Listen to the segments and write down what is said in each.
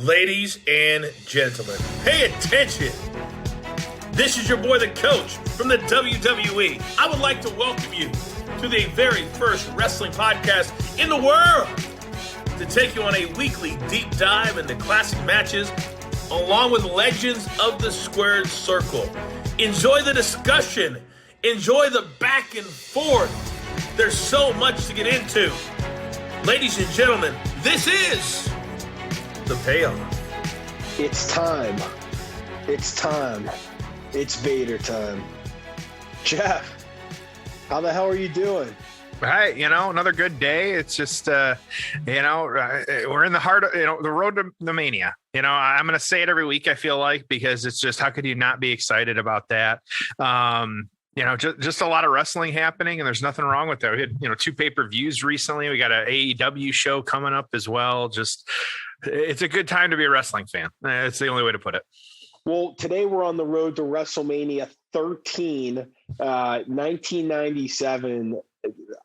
Ladies and gentlemen, pay attention. This is your boy, the coach from the WWE. I would like to welcome you to the very first wrestling podcast in the world to take you on a weekly deep dive into classic matches along with legends of the squared circle. Enjoy the discussion. Enjoy the back and forth. There's so much to get into. Ladies and gentlemen, this is the payoff. It's time. It's time. It's Vader time. Jeff, how the hell are you doing? Right, another good day. It's just, we're in the heart of, the road to the Mania. I'm going to say it every week, I feel like, because it's just, how could you not be excited about that? Just a lot of wrestling happening, and there's nothing wrong with that. We had, 2 pay-per-views recently. We got an AEW show coming up as well. Just, it's a good time to be a wrestling fan. It's the only way to put it. Well, today we're on the road to WrestleMania 13, 1997.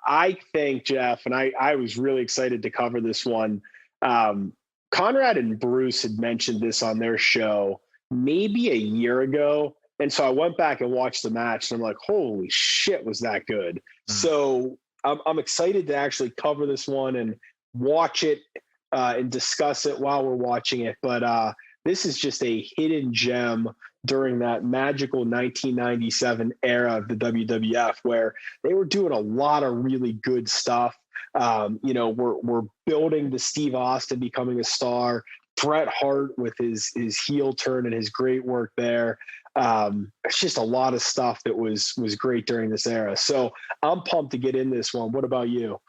I think, Jeff, and I was really excited to cover this one. Conrad and Bruce had mentioned this on their show maybe a year ago. And so I went back and watched the match, and I'm like, holy shit, was that good? So I'm excited to actually cover this one and watch it and discuss it while we're watching it. But this is just a hidden gem during that magical 1997 era of the WWF, where they were doing a lot of really good stuff. We're building to Steve Austin becoming a star, Bret Hart with his heel turn and his great work there. It's just a lot of stuff that was great during this era. So I'm pumped to get in this one. What about you?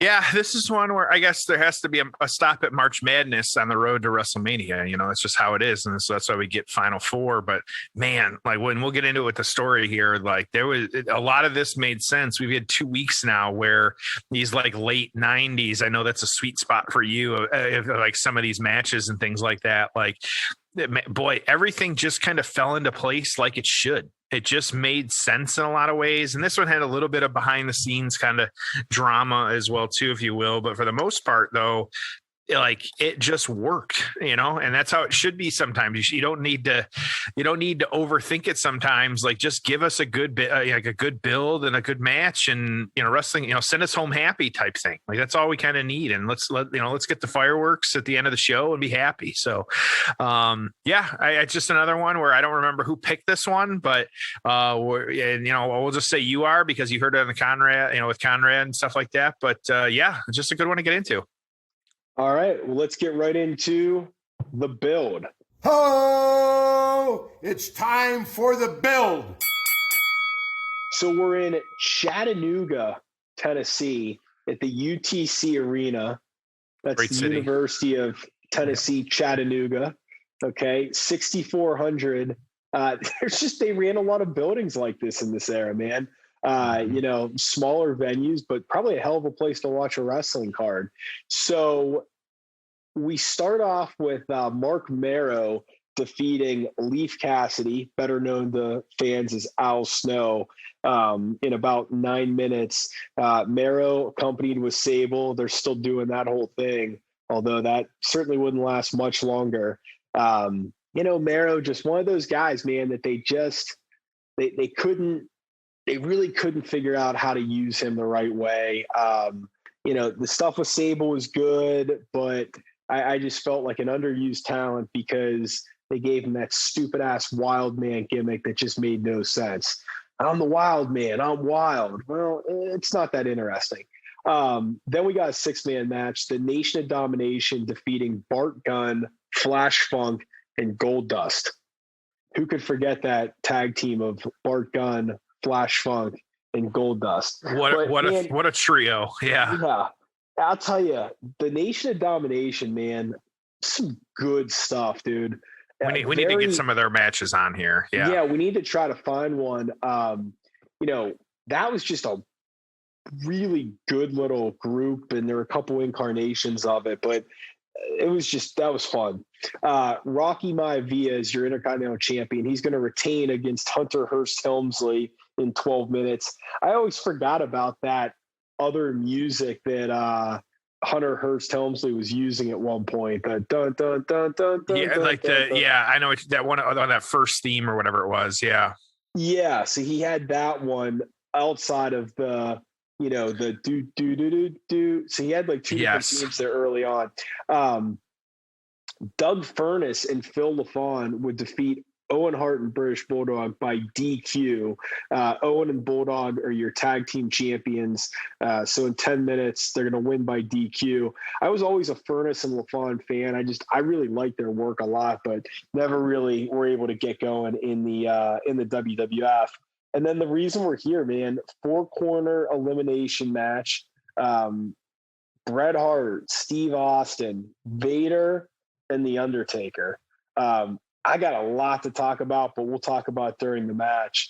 Yeah, this is one where I guess there has to be a stop at March Madness on the road to WrestleMania. That's just how it is. And so that's why we get Final Four. But man, like when we'll get into it with the story here, like there was a lot of this made sense. We've had 2 weeks now where these like late 90s, I know that's a sweet spot for you, like some of these matches and things like that. Like, boy, everything just kind of fell into place like it should. It just made sense in a lot of ways. And this one had a little bit of behind the scenes kind of drama as well, too, if you will. But for the most part, though, like it just worked, and that's how it should be sometimes. You don't need to overthink it sometimes. Like just give us a good bit, like a good build and a good match, and wrestling, send us home happy type thing. Like that's all we kind of need. And let's get the fireworks at the end of the show and be happy. So, it's just another one where I don't remember who picked this one, but we'll just say you are because you heard it on the Conrad, with Conrad and stuff like that. But it's just a good one to get into. All right, well, let's get right into the build. Oh, it's time for the build. So we're in Chattanooga, Tennessee, at the UTC Arena. That's Great the city. University of Tennessee, Chattanooga. Okay, 6,400. They ran a lot of buildings like this in this era, man. Smaller venues, but probably a hell of a place to watch a wrestling card. So we start off with Mark Marrow defeating Leif Cassidy, better known to fans as Al Snow, in about 9 minutes. Marrow accompanied with Sable. They're still doing that whole thing, although that certainly wouldn't last much longer. Marrow, just one of those guys, man, that they really couldn't figure out how to use him the right way. The stuff with Sable was good, but I just felt like an underused talent because they gave him that stupid ass wild man gimmick that just made no sense. I'm the wild man. I'm wild. Well, it's not that interesting. Then we got a 6-man match, the Nation of Domination defeating Bart Gunn, Flash Funk, and Goldust. Who could forget that tag team of Bart Gunn, Flash Funk, and Goldust? What a trio. Yeah. I'll tell you, the Nation of Domination, man, some good stuff, dude. We need to get some of their matches on here. Yeah, we need to try to find one. That was just a really good little group, and there were a couple incarnations of it, but that was fun. Rocky Maivia is your Intercontinental Champion. He's going to retain against Hunter Hearst Helmsley in 12 minutes. I always forgot about that other music that Hunter Hearst Helmsley was using at one point. The dun dun dun dun dun. Yeah, dun, like dun, dun. I know that one on that first theme or whatever it was. Yeah. Yeah, so he had that one outside of the, the do do do do do. So he had like two different themes there early on. Doug Furness and Phil LaFawn would defeat Owen Hart and British Bulldog by DQ. Owen and Bulldog are your tag team champions. So in 10 minutes, they're going to win by DQ. I was always a Furness and LaFawn fan. I really liked their work a lot, but never really were able to get going in the WWF. And then the reason we're here, man, 4-corner elimination match. Bret Hart, Steve Austin, Vader, and The Undertaker. I got a lot to talk about, but we'll talk about during the match.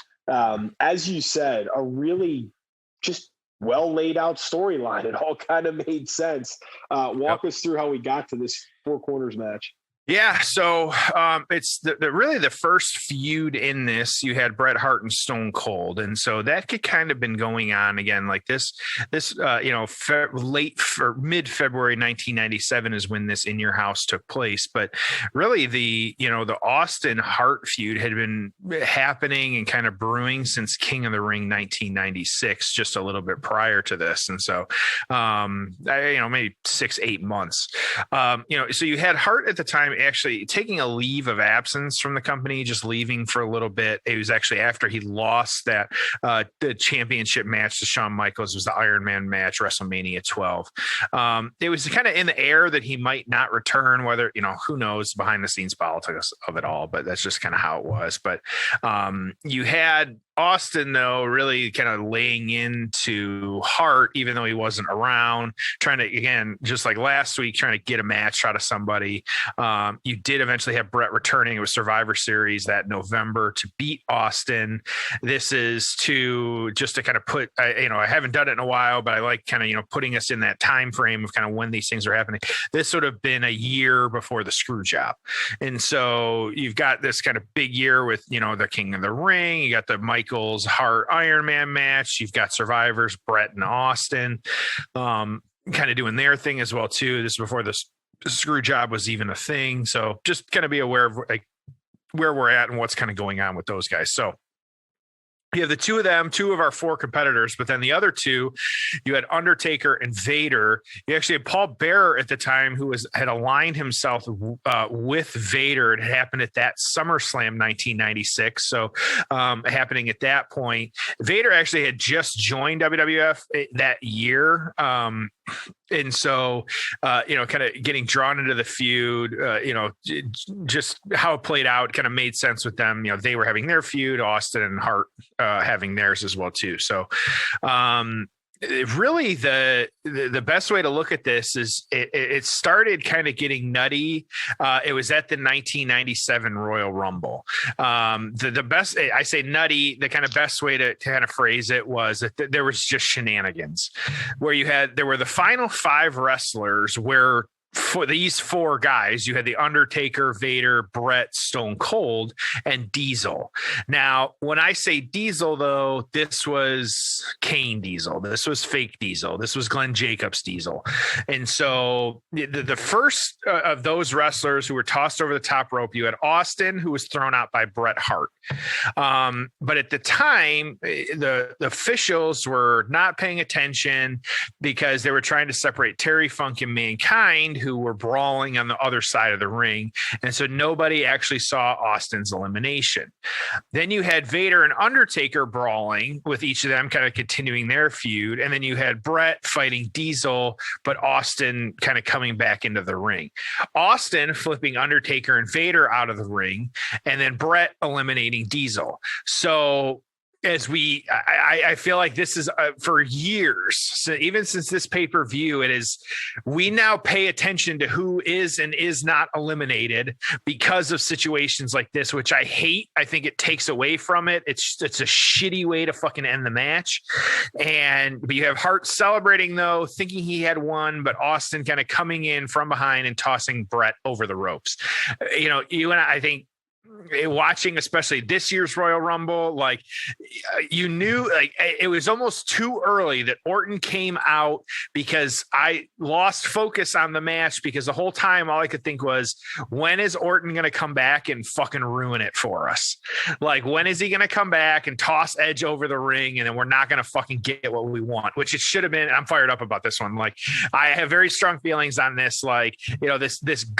As you said, a really just well laid out storyline. It all kind of made sense. Walk us through how we got to this 4 corners match. Yeah, so it's really the first feud in this. You had Bret Hart and Stone Cold, and so that could kind of been going on again like this. Late for mid-February 1997 is when this In Your House took place. But really, the Austin Hart feud had been happening and kind of brewing since King of the Ring 1996, just a little bit prior to this, and so maybe 6-8 months. So you had Hart at the time actually taking a leave of absence from the company, just leaving for a little bit. It was actually after he lost that the championship match to Shawn Michaels. It was the Iron Man match, WrestleMania 12. It was kind of in the air that he might not return, whether, who knows, behind the scenes politics of it all, but that's just kind of how it was. But you had Austin, though, really kind of laying into Hart, even though he wasn't around, trying to, again, just like last week, trying to get a match out of somebody. You did eventually have Bret returning. It was Survivor Series that November to beat Austin. This is to kind of put, I haven't done it in a while, but I like kind of, putting us in that time frame of kind of when these things are happening. This would have been a year before the screw job. And so you've got this kind of big year with, the King of the Ring. You got the Michaels Hart Iron Man match. You've got Survivors, Bret and Austin, kind of doing their thing as well too. This is before the screw job was even a thing. So just kind of be aware of like where we're at and what's kind of going on with those guys. So you have the two of them, 2 of our 4 competitors, but then the other 2, you had Undertaker and Vader. You actually had Paul Bearer at the time, who had aligned himself with Vader. It happened at that SummerSlam 1996. So happening at that point, Vader actually had just joined WWF that year. And so, kind of getting drawn into the feud, just how it played out kind of made sense with them. They were having their feud, Austin and Hart having theirs as well, too. So, really the best way to look at this is it started kind of getting nutty. It was at the 1997 Royal Rumble. The best, I say nutty, the kind of best way to kind of phrase it was that there was just shenanigans where there were the final 5 wrestlers where for these 4 guys, you had the Undertaker, Vader, Bret, Stone Cold, and Diesel. Now, when I say Diesel, though, this was Kane Diesel. This was fake Diesel. This was Glenn Jacobs Diesel. And so the first of those wrestlers who were tossed over the top rope, you had Austin, who was thrown out by Bret Hart. But at the time, the officials were not paying attention because they were trying to separate Terry Funk and Mankind, who were brawling on the other side of the ring. And so nobody actually saw Austin's elimination. Then you had Vader and Undertaker brawling, with each of them kind of continuing their feud. And then you had Bret fighting Diesel, but Austin kind of coming back into the ring. Austin flipping Undertaker and Vader out of the ring, and then Bret eliminating Diesel. So as I feel like this is for years, so even since this pay-per-view, we now pay attention to who is and is not eliminated because of situations like this, which I hate. I think it takes away from it. It's a shitty way to fucking end the match. But you have Hart celebrating, though, thinking he had won, but Austin kind of coming in from behind and tossing Bret over the ropes. You and I think watching, especially this year's Royal Rumble, like you knew, like it was almost too early that Orton came out, because I lost focus on the match, because the whole time all I could think was, when is Orton going to come back and fucking ruin it for us? Like, when is he going to come back and toss Edge over the ring, and then we're not going to fucking get what we want, which it should have been. I'm fired up about this one. Like, I have very strong feelings on this. Like, you know,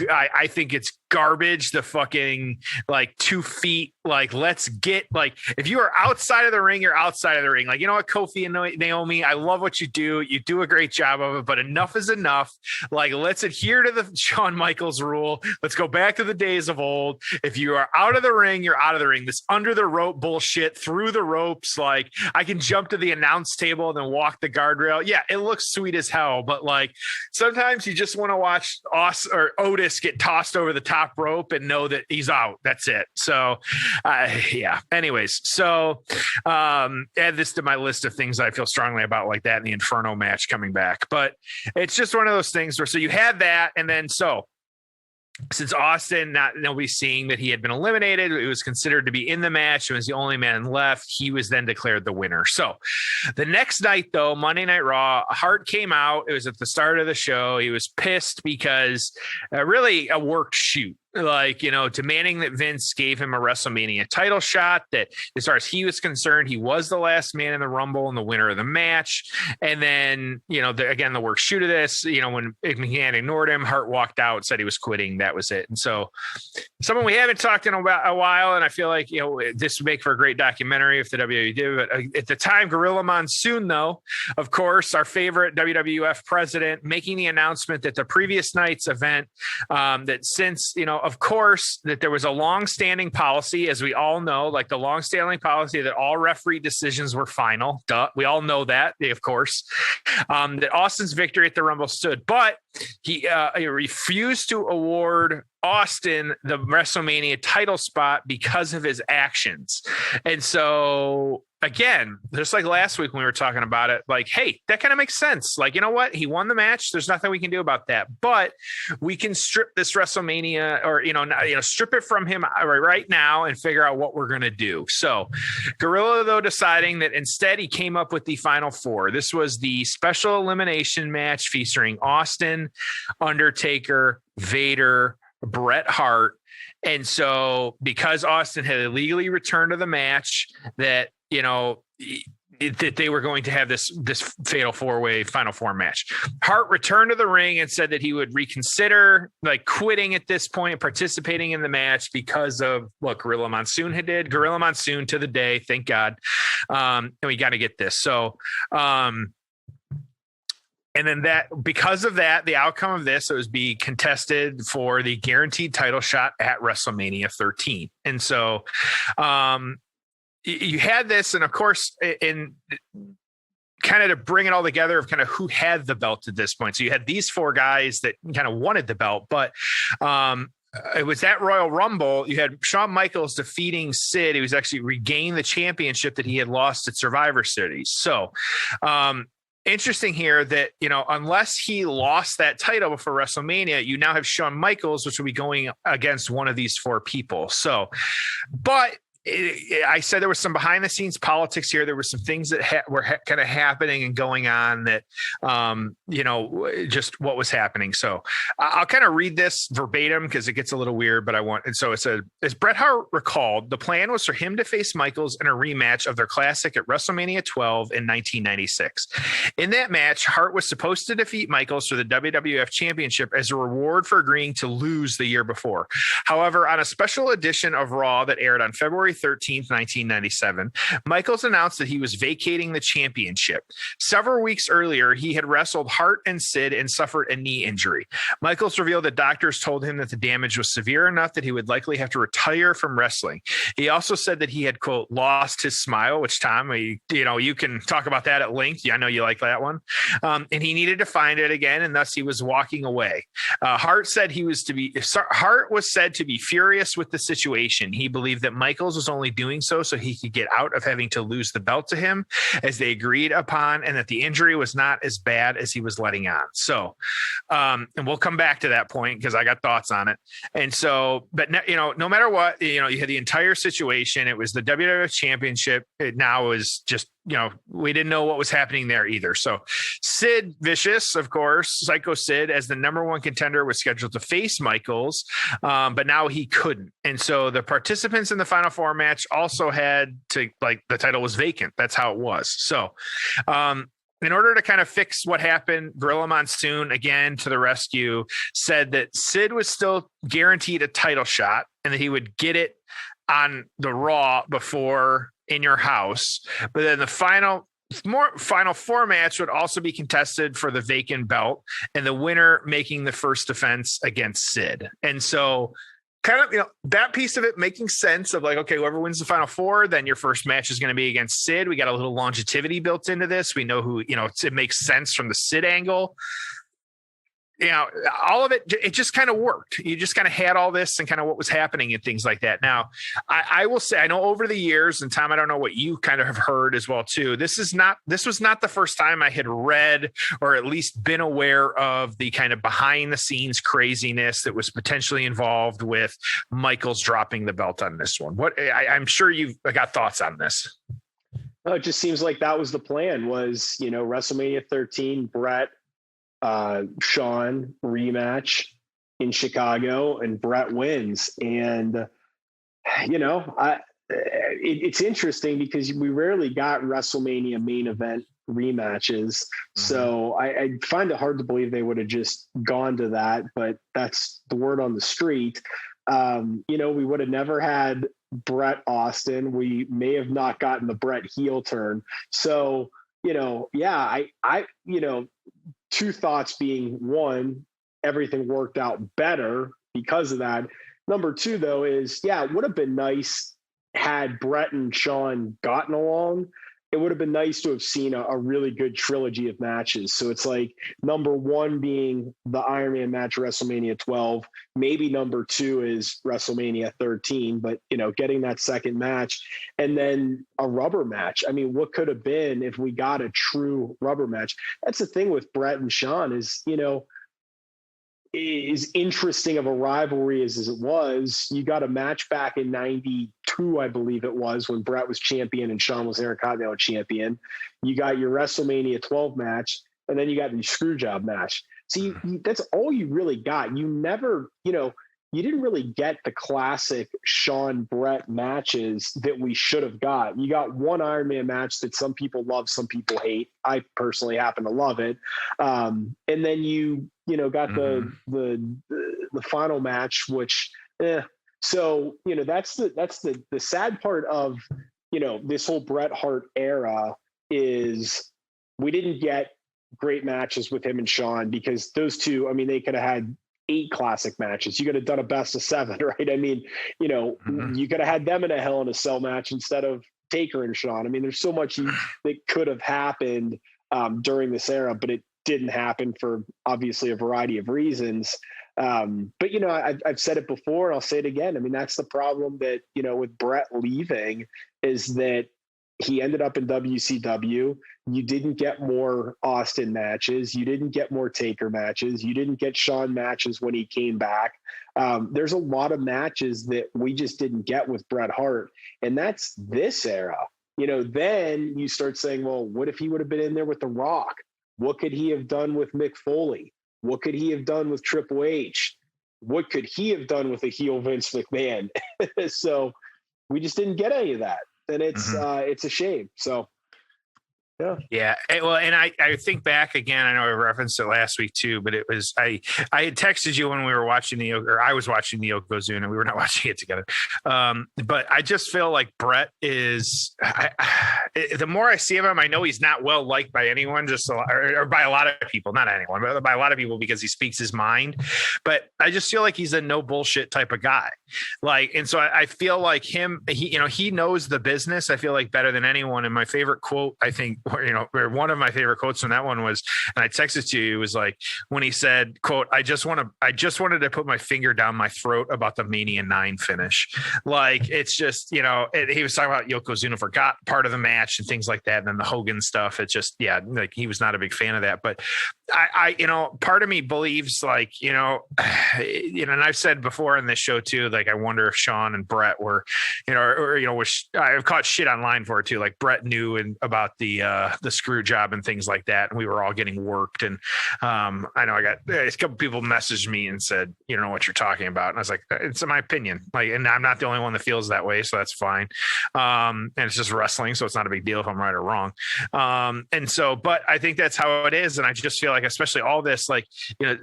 I think it's garbage. The fucking like 2 feet. Like, let's get, like, if you are outside of the ring, you're outside of the ring. Like, you know what, Kofi and Naomi, I love what you do. You do a great job of it, but enough is enough. Like, let's adhere to the Shawn Michaels rule. Let's go back to the days of old. If you are out of the ring, you're out of the ring. This under the rope bullshit, through the ropes. Like, I can jump to the announce table and then walk the guardrail. Yeah, it looks sweet as hell, but like, sometimes you just want to watch Otis get tossed over the top rope and know that he's out. That's it. So, yeah. Anyways, so add this to my list of things I feel strongly about, like that and the Inferno match coming back. But it's just one of those things where, so you had that, and then since Austin, nobody seeing that he had been eliminated, it was considered to be in the match. It was the only man left. He was then declared the winner. So the next night, though, Monday Night Raw, Hart came out. It was at the start of the show. He was pissed because really a worked shoot. Like, you know, demanding that Vince gave him a WrestleMania title shot, that as far as he was concerned, he was the last man in the Rumble and the winner of the match. And then, you know, again, the work shoot of this, you know, when McMahon ignored him, Hart walked out, said he was quitting. That was it. And so someone we haven't talked in about a while, and I feel like, you know, this would make for a great documentary if the WWE did. But at the time, Gorilla Monsoon, though, of course, our favorite WWF president, making the announcement that the previous night's event, that since, you know, of course, that there was a long-standing policy, as we all know, like the long-standing policy that all referee decisions were final. Duh. We all know that, of course, that Austin's victory at the Rumble stood, but he refused to award Austin the WrestleMania title spot because of his actions. And so, again, just like last week when we were talking about it, like, hey, that kind of makes sense. Like, you know what? He won the match. There's nothing we can do about that. But we can strip this WrestleMania, or, strip it from him right now and figure out what we're going to do. So Gorilla, though, deciding that instead he came up with the Final Four. This was the special elimination match featuring Austin, Undertaker, Vader, Bret Hart. And so because Austin had illegally returned to the match, that, you know, that they were going to have this fatal four-way Final Four match. Hart returned to the ring and said that he would reconsider like quitting at this point, participating in the match, because of what Gorilla Monsoon had did. Gorilla Monsoon to the day, thank God. And we got to get this. So, and then because of that, the outcome of this, it was be contested for the guaranteed title shot at WrestleMania 13. And so you had this, and of course, in kind of to bring it all together of kind of who had the belt at this point. So you had these four guys that kind of wanted the belt, but it was that Royal Rumble. You had Shawn Michaels defeating Sid. He was actually regained the championship that he had lost at Survivor Series. So, interesting here that, you know, unless he lost that title before WrestleMania, you now have Shawn Michaels, which will be going against one of these four people. So, but I said there was some behind the scenes politics here. There were some things that were kind of happening and going on that, just what was happening. So I'll kind of read this verbatim because it gets a little weird, but so it said, as Bret Hart recalled, the plan was for him to face Michaels in a rematch of their classic at WrestleMania 12 in 1996. In that match, Hart was supposed to defeat Michaels for the WWF Championship as a reward for agreeing to lose the year before. However, on a special edition of Raw that aired on February 13th, 1997, Michaels announced that he was vacating the championship. Several weeks earlier, he had wrestled Hart and Sid and suffered a knee injury. Michaels revealed that doctors told him that the damage was severe enough that he would likely have to retire from wrestling. He also said that he had, quote, lost his smile, which, Tom, you can talk about that at length. I know you like that one. And he needed to find it again, and thus he was walking away. Hart was said to be furious with the situation. He believed that Michaels was was only doing so he could get out of having to lose the belt to him, as they agreed upon, and that the injury was not as bad as he was letting on. So, and we'll come back to that point because I got thoughts on it. And so, but no matter what, you had the entire situation. It was the WWF Championship. It now is just, we didn't know what was happening there either. So Sid Vicious, of course, Psycho Sid, as the number one contender, was scheduled to face Michaels, but now he couldn't. And so the participants in the Final Four match also had to, the title was vacant. That's how it was. So, in order to kind of fix what happened, Gorilla Monsoon, again, to the rescue, said that Sid was still guaranteed a title shot and that he would get it on the Raw before In Your House. But then the final four match would also be contested for the vacant belt, and the winner making the first defense against Sid. And so kind of, that piece of it making sense of okay, whoever wins the Final Four, then your first match is going to be against Sid. We got a little longevity built into this. We know who, it makes sense from the Sid angle. All of it just kind of worked. You just kind of had all this and kind of what was happening and things like that. Now, I will say, I know over the years, and Tom, I don't know what you kind of have heard as well too. This was not the first time I had read or at least been aware of the kind of behind the scenes craziness that was potentially involved with Michaels dropping the belt on this one. I'm sure you've got thoughts on this. Oh, it just seems like that was the plan. Was WrestleMania 13, Bret, Shawn rematch in Chicago, and Bret wins. And it's interesting because we rarely got WrestleMania main event rematches. Mm-hmm. So I find it hard to believe they would have just gone to that, but that's the word on the street. We would have never had Bret Austin. We may have not gotten the Bret heel turn. So, two thoughts being, one, everything worked out better because of that. Number two, though, is, it would have been nice had Bret and Shawn gotten along. It would have been nice to have seen a really good trilogy of matches. So it's number one being the Iron Man match, WrestleMania 12. Maybe number two is WrestleMania 13, but, getting that second match and then a rubber match. I mean, what could have been if we got a true rubber match? That's the thing with Bret and Shawn is, as interesting of a rivalry as it was, you got a match back in 92, I believe it was, when Bret was champion and Shawn was Intercontinental champion. You got your WrestleMania 12 match, and then you got the Screwjob match. See, that's all you really got. You never, you didn't really get the classic Shawn Bret matches that we should have got. You got one Iron Man match that some people love, some people hate. I personally happen to love it. And then you got the final match, which, so, that's the sad part of, this whole Bret Hart era is we didn't get great matches with him and Shawn because those two, I mean, they could have had 8 classic matches. You could have done a best of 7, right? I mean, you could have had them in a Hell in a Cell match instead of Taker and Shawn. I mean, there's so much that could have happened during this era, but it didn't happen for obviously a variety of reasons. But I've said it before and I'll say it again. I mean, that's the problem that, with Bret leaving is that he ended up in WCW. You didn't get more Austin matches. You didn't get more Taker matches. You didn't get Shawn matches when he came back. There's a lot of matches that we just didn't get with Bret Hart. And that's this era. Then you start saying, well, what if he would have been in there with The Rock? What could he have done with Mick Foley? What could he have done with Triple H? What could he have done with a heel Vince McMahon? So we just didn't get any of that. And it's a shame. So, yeah. Well, and I think back again, I know I referenced it last week too, but it was, I had texted you when we were watching I was watching the Yokozuna, and we were not watching it together. But I just feel like Bret is, the more I see of him, I know he's not well liked by anyone, or by a lot of people, not anyone, but by a lot of people because he speaks his mind. But I just feel like he's a no bullshit type of guy. Like, and so I feel like he knows the business. I feel like better than anyone. And my favorite quote, I think, or one of my favorite quotes from that one was, and I texted to you, was like when he said, quote, I just wanted to put my finger down my throat about the Mania 9 finish. Like, it's just, he was talking about Yokozuna forgot part of the match and things like that. And then the Hogan stuff, it's just, like he was not a big fan of that. But I part of me believes like, and I've said before in this show too, like, I wonder if Sean and Bret were, I've caught shit online for it too. Like Bret knew about the screw job and things like that. And we were all getting worked. And I know I got a couple people messaged me and said, you don't know what you're talking about. And I was like, it's my opinion. Like, and I'm not the only one that feels that way. So that's fine. And it's just wrestling. So it's not a big deal if I'm right or wrong. But I think that's how it is. And I just feel like, especially all this, like,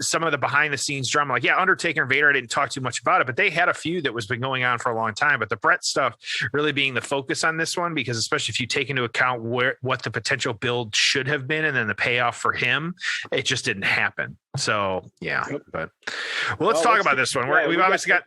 some of the behind the scenes drama, like, Undertaker and Vader, I didn't talk too much about it, but they had a feud that was been going on for a long time. But the Bret stuff really being the focus on this one, because especially if you take into account what the potential build should have been and then the payoff for him, it just didn't happen. So but let's talk about this one. We've obviously got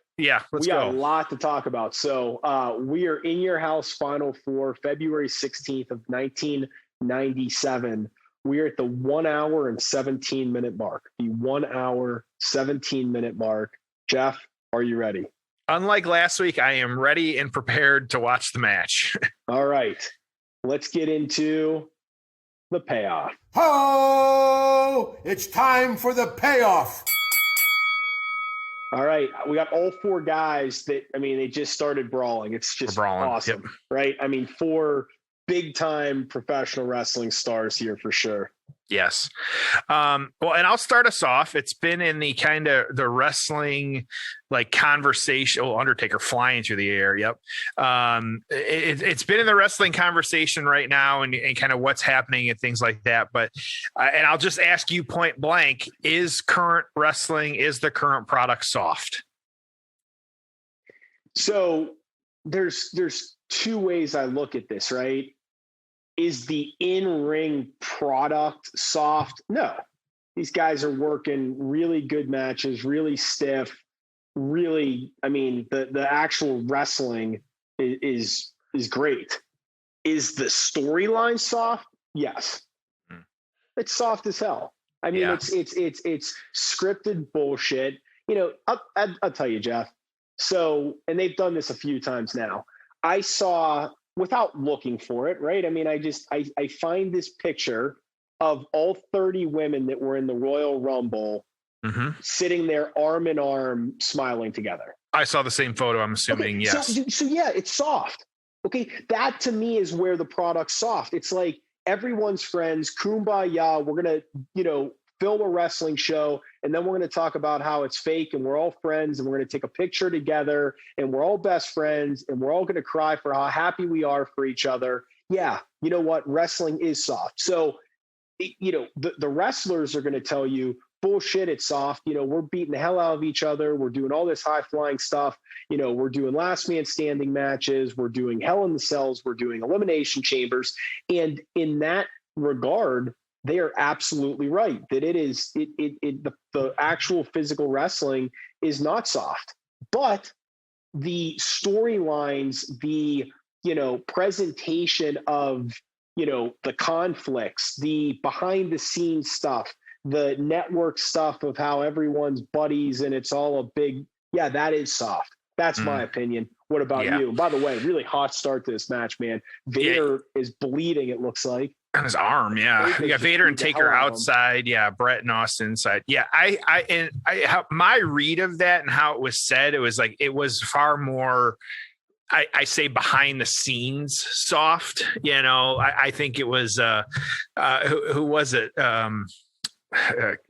let's go. A lot to talk about. So we are in your house Final Four, February 16th of 1997. We are at the 1 hour and 17 minute mark. The 1 hour 17 minute mark. Jeff, are you ready? Unlike last week, I am ready and prepared to watch the match. All right, let's get into the payoff. Ho! It's time for the payoff. All right, we got all four guys that, they just started brawling. It's just awesome, right? 4 big-time professional wrestling stars here for sure. Yes. Well, and I'll start us off. It's been in the kind of the wrestling like conversation. Oh, Undertaker flying through the air. Yep. It's been in the wrestling conversation right now and kind of what's happening and things like that. But, and I'll just ask you point blank, is the current product soft? So there's 2 ways I look at this, right? Is the in-ring product soft? No. These guys are working really good matches, really stiff, really, the actual wrestling is great. Is the storyline soft? Yes. It's soft as hell. It's scripted bullshit. I'll tell you, Jeff. So, and they've done this a few times now. I saw, without looking for it, right? I find this picture of all 30 women that were in the Royal Rumble sitting there arm in arm, smiling together. I saw the same photo, I'm assuming. Okay, yes. So it's soft. Okay. That to me is where the product's soft. It's like everyone's friends, kumbaya. We're going to, film a wrestling show, and then we're going to talk about how it's fake and we're all friends and we're going to take a picture together and we're all best friends and we're all going to cry for how happy we are for each other. Yeah. You know what? Wrestling is soft. So, the wrestlers are going to tell you, bullshit, it's soft. We're beating the hell out of each other. We're doing all this high flying stuff. We're doing last man standing matches. We're doing Hell in the Cells. We're doing elimination chambers. And in that regard, they are absolutely right that the actual physical wrestling is not soft, but the storylines, the, presentation of, the conflicts, the behind the scenes stuff, the network stuff of how everyone's buddies and it's all a big, that is soft. That's my opinion. What about you? And by the way, really hot start to this match, man. Vader is bleeding, it looks like. On his arm, yeah. We got Vader and Taker outside, Bret and Austin inside. Yeah, my read of that and how it was said, it was like it was far more. I say behind the scenes soft. I think it was who was it?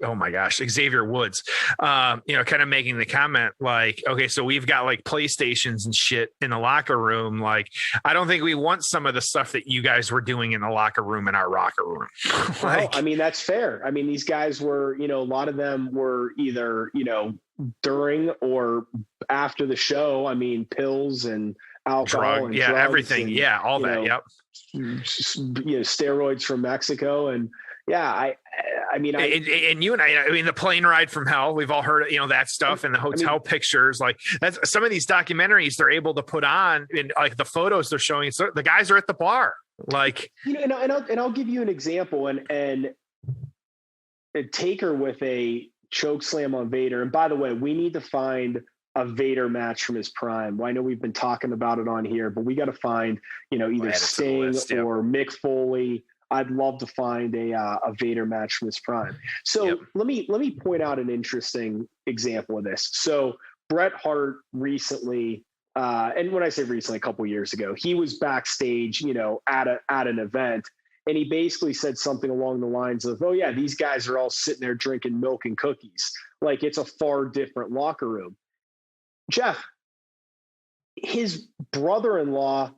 Oh my gosh, Xavier Woods, kind of making the comment like, okay, so we've got like PlayStations and shit in the locker room. Like, I don't think we want some of the stuff that you guys were doing in the locker room in our locker room. That's fair. These guys were, a lot of them were either, during or after the show. Pills and alcohol and drugs everything. and, Yeah. All that. Yep. Steroids from Mexico. And I mean, and you and I mean, the plane ride from hell, we've all heard, that stuff, and the hotel pictures, like that's some of these documentaries they're able to put on, and like the photos they're showing. So the guys are at the bar, like, and I'll give you an example and Taker with a choke slam on Vader. And by the way, we need to find a Vader match from his prime. Well, I know we've been talking about it on here, but we got to find, either Sting or Mick Foley. I'd love to find a Vader match from his prime. So let me point out an interesting example of this. So Bret Hart recently, and when I say recently, a couple years ago, he was backstage, at an event, and he basically said something along the lines of, "Oh yeah, these guys are all sitting there drinking milk and cookies. Like it's a far different locker room." Jeff, his brother-in-law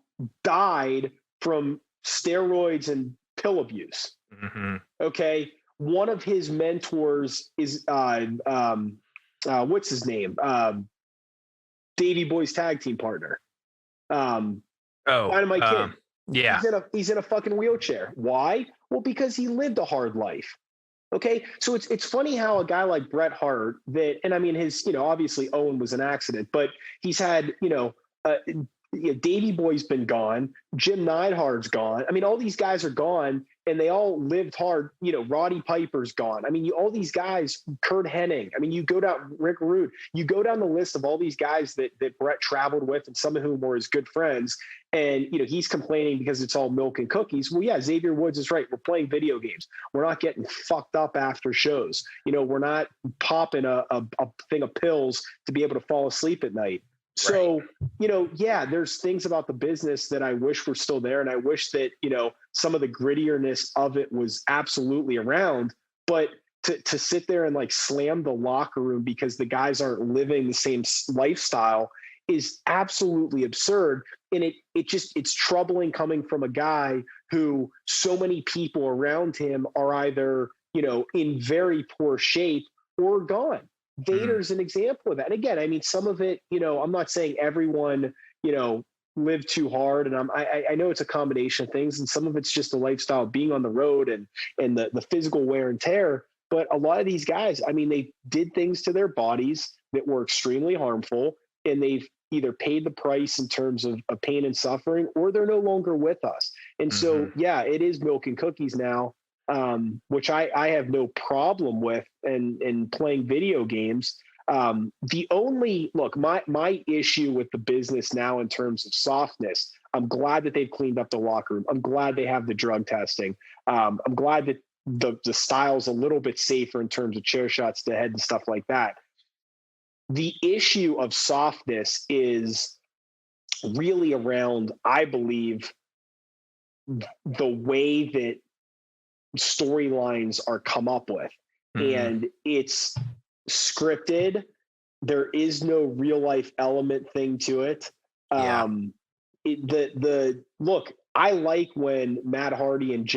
died from steroids and pill abuse. Mm-hmm. Okay. One of his mentors is, what's his name? Davey Boy's tag team partner. Dynamite Kid. Yeah. He's in a fucking wheelchair. Why? Well, because he lived a hard life. Okay. So it's funny how a guy like Bret Hart and I mean, his, obviously Owen was an accident, but he's had, Davey Boy's been gone. Jim Neidhart's gone. I mean, all these guys are gone and they all lived hard. Roddy Piper's gone. I mean, all these guys, Kurt Hennig. I mean, you go down, Rick Rude, you go down the list of all these guys that Bret traveled with and some of whom were his good friends. And, he's complaining because it's all milk and cookies. Well, yeah, Xavier Woods is right. We're playing video games. We're not getting fucked up after shows. We're not popping a thing of pills to be able to fall asleep at night. So, there's things about the business that I wish were still there. And I wish that, some of the grittierness of it was absolutely around, but to sit there and like slam the locker room because the guys aren't living the same lifestyle is absolutely absurd. And it's troubling coming from a guy who so many people around him are either, in very poor shape or gone. Vader's an example of that. And again, I mean, some of it, I'm not saying everyone, lived too hard. And I know it's a combination of things. And some of it's just the lifestyle of being on the road and the physical wear and tear. But a lot of these guys, I mean, they did things to their bodies that were extremely harmful. And they've either paid the price in terms of pain and suffering, or they're no longer with us. And so, it is milk and cookies now. Which I have no problem with and playing video games. The only my issue with the business now in terms of softness, I'm glad that they've cleaned up the locker room. I'm glad they have the drug testing. I'm glad that the style's a little bit safer in terms of chair shots to the head and stuff like that. The issue of softness is really around, I believe, the way that storylines are come up with, and it's scripted. There is no real life element thing to it. Look, I like when Matt Hardy and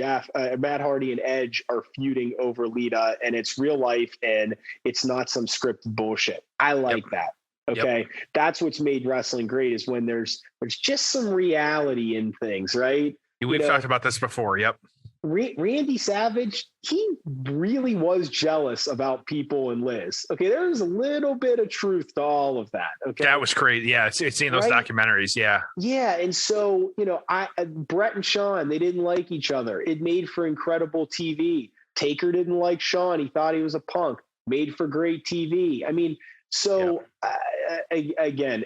Edge are feuding over Lita, and it's real life and it's not some scripted bullshit. I like that. Okay. That's what's made wrestling great, is when there's just some reality in things, right? We've talked about this before. Yep. Randy Savage, he really was jealous about people and Liz. Okay, there was a little bit of truth to all of that. Okay, that was crazy. Yeah, it's seen those documentaries. Yeah, and so Bret and Shawn, they didn't like each other. It made for incredible TV. Taker didn't like Shawn; he thought he was a punk. Made for great TV. I mean, so again,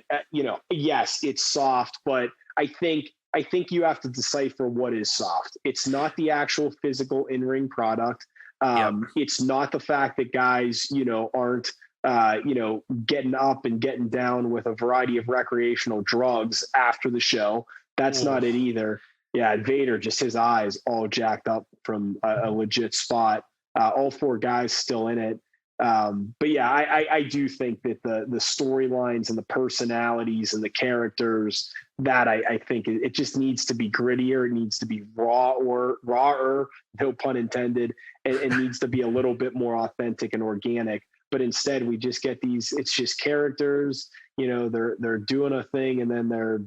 yes, it's soft, but I think you have to decipher what is soft. It's not the actual physical in-ring product. It's not the fact that guys, aren't, getting up and getting down with a variety of recreational drugs after the show. That's not it either. Yeah. Vader, just his eyes all jacked up from a legit spot. All four guys still in it. But yeah, I do think that the storylines and the personalities and the characters, that I think it just needs to be grittier. It needs to be rawer, no pun intended. And it needs to be a little bit more authentic and organic. But instead we just get it's just characters, they're doing a thing and then they're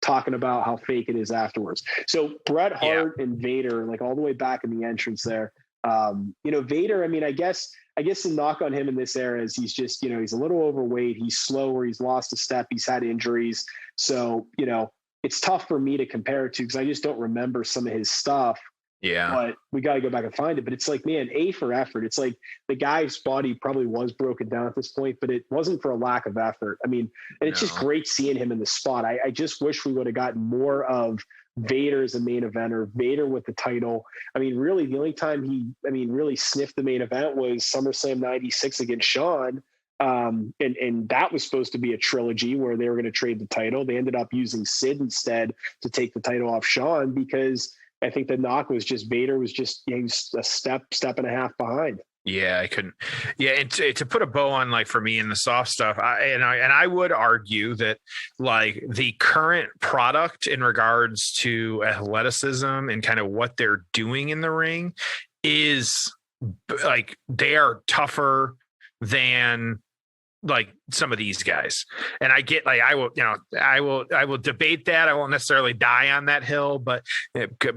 talking about how fake it is afterwards. So Bret Hart and Vader, like all the way back in the entrance there. Vader, I mean, I guess the knock on him in this era is he's just, he's a little overweight. He's slower. He's lost a step. He's had injuries. So, it's tough for me to compare it to because I just don't remember some of his stuff. Yeah. But we got to go back and find it. But it's like, man, A for effort. It's like the guy's body probably was broken down at this point, but it wasn't for a lack of effort. I mean, and it's just great seeing him in the spot. I just wish we would have gotten more of Vader as a main eventer, Vader with the title. I mean, really, the only time he really sniffed the main event was SummerSlam 96 against Shawn. And that was supposed to be a trilogy where they were going to trade the title. They ended up using Sid instead to take the title off Shawn because I think the knock was just Vader was just a step and a half behind. Yeah, I couldn't. Yeah, and to put a bow on, like, for me in the soft stuff, I would argue that, like, the current product in regards to athleticism and kind of what they're doing in the ring is, like, they are tougher than, like, some of these guys. And I get, like, I will debate that. I won't necessarily die on that hill, but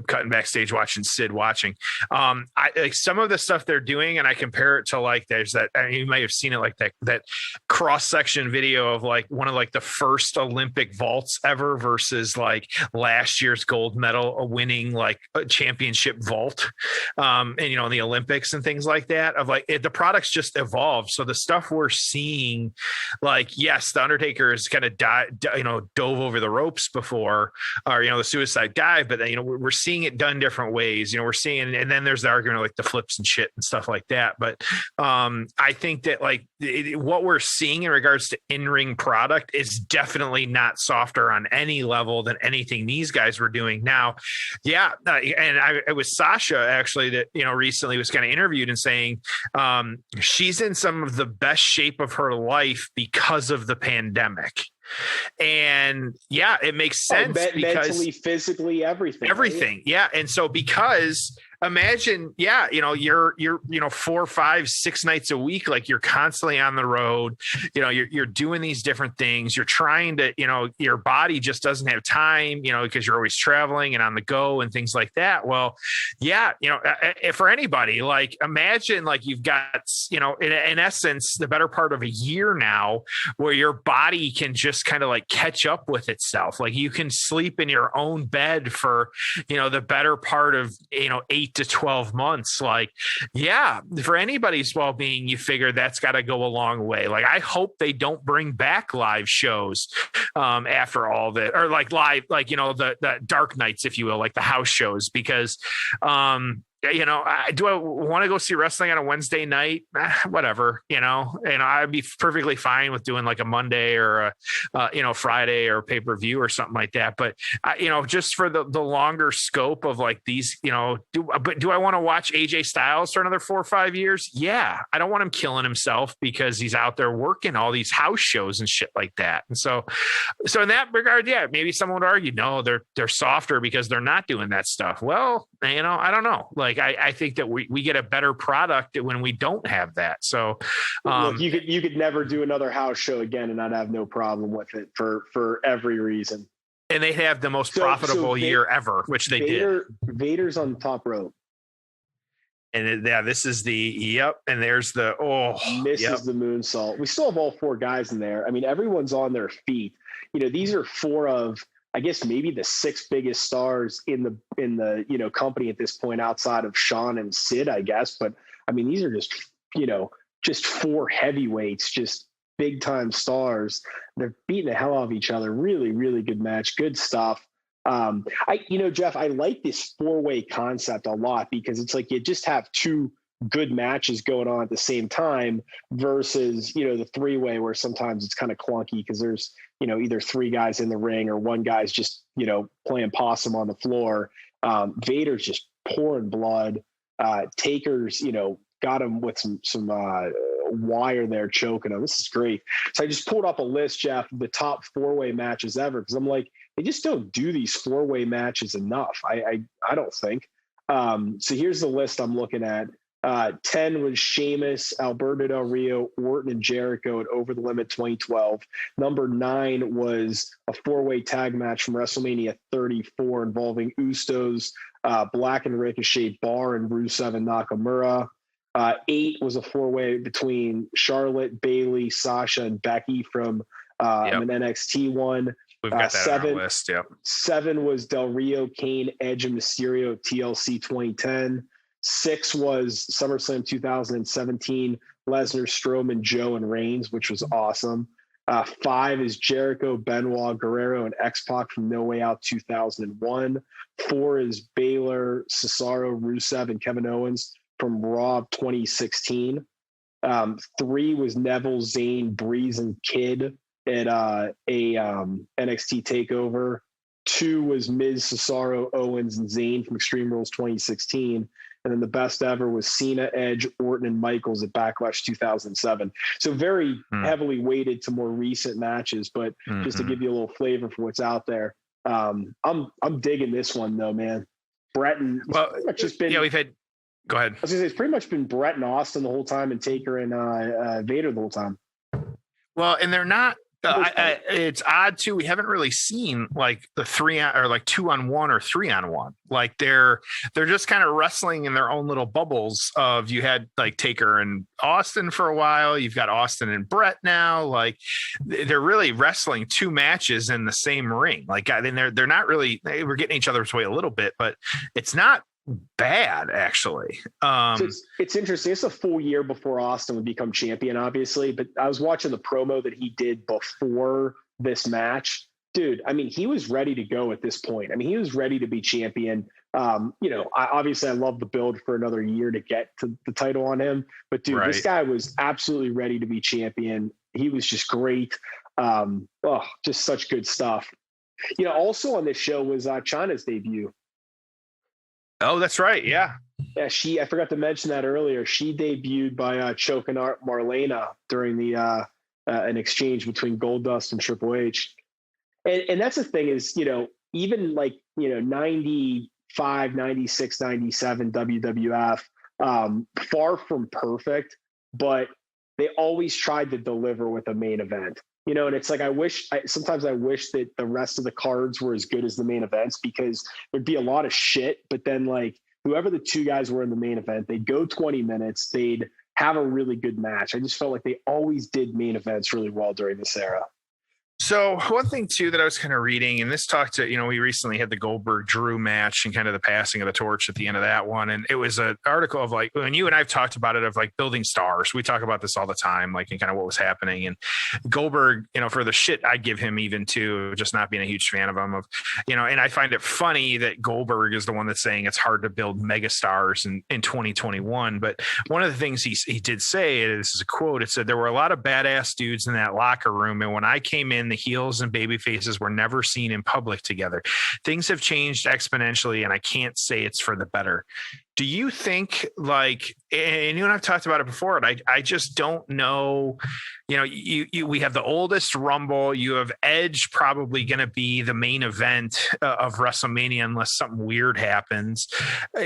cutting backstage watching Sid watching, I like some of the stuff they're doing, and I compare it to, like, there's that, I mean, you might have seen it, like that cross section video of, like, one of, like, the first Olympic vaults ever versus, like, last year's gold medal winning, like, a championship vault, and in the Olympics and things like that, of, like, the products just evolved. So the stuff we're seeing, like, yes, the Undertaker has kind of dove over the ropes before, or the suicide dive, but then we're seeing it done different ways. We're seeing, and then there's the argument of, like, the flips and shit and stuff like that. But I think that, like, what we're seeing in regards to in-ring product is definitely not softer on any level than anything these guys were doing now. Yeah, and it was Sasha actually that recently was kind of interviewed and saying she's in some of the best shape of her life because of the pandemic. And yeah, it makes sense because mentally, physically, everything. Right? Yeah. And so because imagine, you're 4, 5, 6 nights a week, like, you're constantly on the road, you're doing these different things. You're trying to, your body just doesn't have time, because you're always traveling and on the go and things like that. Well, yeah, for anybody, like, imagine, like, you've got, in essence, the better part of a year now where your body can just kind of, like, catch up with itself. Like, you can sleep in your own bed for, the better part of, 8 to 12 months. Like, yeah, for anybody's well-being, you figure that's got to go a long way. Like, I hope they don't bring back live shows after all that, or like live, like, the dark nights, if you will, like the house shows, because do I want to go see wrestling on a Wednesday night? Whatever, and I'd be perfectly fine with doing, like, a Monday or a Friday or pay-per-view or something like that. But just for the longer scope of, like, these, do I want to watch AJ Styles for another 4 or 5 years? Yeah. I don't want him killing himself because he's out there working all these house shows and shit like that. And so in that regard, yeah, maybe someone would argue, no, they're softer because they're not doing that stuff. Well, I don't know. Like, I think that we get a better product when we don't have that. So look, you could never do another house show again and I'd have no problem with it for every reason. And they have the most profitable year ever, which they did. Vader's on the top rope. And this is and there's the misses the moonsault. We still have all 4 guys in there. I mean, everyone's on their feet. These are 4 of, I guess, maybe the 6 biggest stars in the company at this point, outside of Shawn and Sid, I guess. But I mean, these are just 4 heavyweights, just big time stars. They're beating the hell out of each other. Really, really good match. Good stuff. Jeff, I like this 4-way concept a lot because it's like you just have 2 good matches going on at the same time versus, the 3-way where sometimes it's kind of clunky because there's, either 3 guys in the ring or 1 guy's just, playing possum on the floor. Vader's just pouring blood. Taker's, got him with some wire there choking him. This is great. So I just pulled up a list, Jeff, of the top 4-way matches ever because I'm like, they just don't do these 4-way matches enough. I don't think. So here's the list I'm looking at. 10 was Sheamus, Alberto Del Rio, Orton, and Jericho at Over the Limit 2012. Number 9 was a 4-way tag match from WrestleMania 34 involving Usos, Black and Ricochet, Barr, and Rusev and Nakamura. 8 was a 4-way between Charlotte, Bayley, Sasha, and Becky from an NXT one. We've got that on our list. Yep. 7 was Del Rio, Kane, Edge, and Mysterio at TLC 2010. 6 was SummerSlam 2017, Lesnar, Strowman, Joe, and Reigns, which was awesome. 5 is Jericho, Benoit, Guerrero, and X-Pac from No Way Out 2001. 4 is Baylor, Cesaro, Rusev, and Kevin Owens from Raw 2016. 3 was Neville, Zayn, Breeze, and Kid at NXT TakeOver. 2 was Miz, Cesaro, Owens, and Zayn from Extreme Rules 2016. And then the best ever was Cena, Edge, Orton, and Michaels at Backlash 2007. So very heavily weighted to more recent matches, but just to give you a little flavor for what's out there. I'm digging this one though, man. Bret and just been. Yeah, we've had. Go ahead. I was gonna say it's pretty much been Bret and Austin the whole time, and Taker and Vader the whole time. Well, and they're not. It's odd too. We haven't really seen like the 2-on-1 or 3-on-1. Like they're just kind of wrestling in their own little bubbles. Of you had like Taker and Austin for a while. You've got Austin and Bret now. Like they're really wrestling 2 matches in the same ring. Like I mean, they're not really. We're getting each other's way a little bit, but it's not bad actually. So it's interesting. It's a full year before Austin would become champion, obviously, but I was watching the promo that he did before this match. Dude, I mean, he was ready to go at this point. I mean, he was ready to be champion. I love the build for another year to get to the title on him, but dude, This guy was absolutely ready to be champion. He was just great. Just such good stuff. Also on this show was Chyna's debut. Oh, that's right. Yeah. Yeah, I forgot to mention that earlier. She debuted by choking Marlena during the an exchange between Goldust and Triple H. And that's the thing is, even like, 95, 96, 97 WWF, far from perfect, but they always tried to deliver with a main event. And it's like, sometimes I wish that the rest of the cards were as good as the main events, because there'd be a lot of shit, but then like whoever the 2 guys were in the main event, they'd go 20 minutes, they'd have a really good match. I just felt like they always did main events really well during this era. So one thing too that I was kind of reading, and this talked to, we recently had the Goldberg Drew match and kind of the passing of the torch at the end of that one. And it was an article of like, when you and I've talked about it, of like building stars. We talk about this all the time, like, and kind of what was happening. And Goldberg, for the shit I give him, even to just not being a huge fan of him, and I find it funny that Goldberg is the one that's saying it's hard to build mega stars in 2021. But one of the things he did say, this is a quote, it said, there were a lot of badass dudes in that locker room. And when I came in, the heels and baby faces were never seen in public together. Things have changed exponentially, and I can't say it's for the better. Do you think, like, and you and I've talked about it before, and I just don't know, we have the oldest Rumble, you have Edge probably going to be the main event of WrestleMania unless something weird happens.